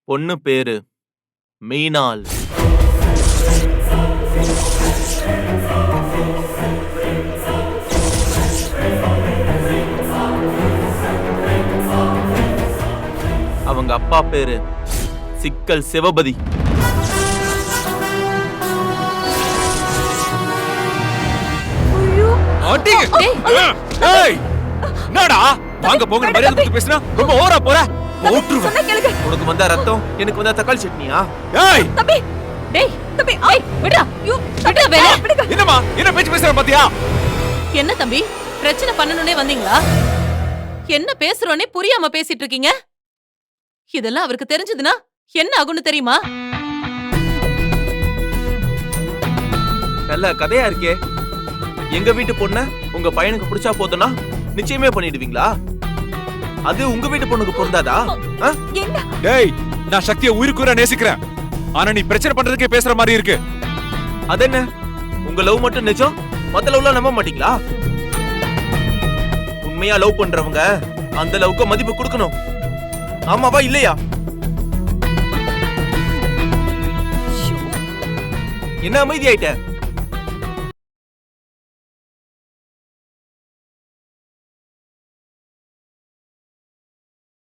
பொண்ணு பேரு மீனாள். அவங்க அப்பா பேரு சிக்கல் சிவபதி. என்னடா வாங்க போங்க மரியாதை கொடுத்து பேசினா ரொம்ப ஓவரா போற. உனக்கு வந்தா ரத்தம், எனக்கு வந்தா தக்காளி சட்னியா? ஏய் தம்பி, டேய் தம்பி, ஐ விடுடா. விடுடா வேலை. என்னம்மா என்ன பேச்சு பேசுற பாத்தியா? என்ன தம்பி பிரச்சனை பண்ணனுனே வந்தீங்களா? என்ன பேசுறோனே புரியாம பேசிட்டு இருக்கீங்க. இதெல்லாம் அவருக்கு தெரிஞ்சதுன்னா என்ன ஆகும்னு தெரியுமா? நல்ல கதையா இருக்கே. எங்க வீட்டு பொண்ண உங்க பையனுக்கு பிடிச்சா போதுனா நிச்சயமே பண்ணிடுவீங்களா? அது உங்க வீட்டு பொண்ணுக்கு பொருந்தாதா? டேய் நான் சக்தியை உயிருக்குற நேசிக்கிறேன். ஆனா நீ பிரச்சனை பண்றதுக்கே பேசுற மாதிரி இருக்கு. அதென்ன உங்க லவ் மட்டும் நிஜம், மத்த லவ்லாம் நம்ப மாட்டீங்களா? உண்மையா லவ் பண்றவங்க அந்த லவ்க்கு மதிப்பு கொடுக்கணும். ஆமாவா இல்லையா? என்ன அமைதி ஆயிட்ட?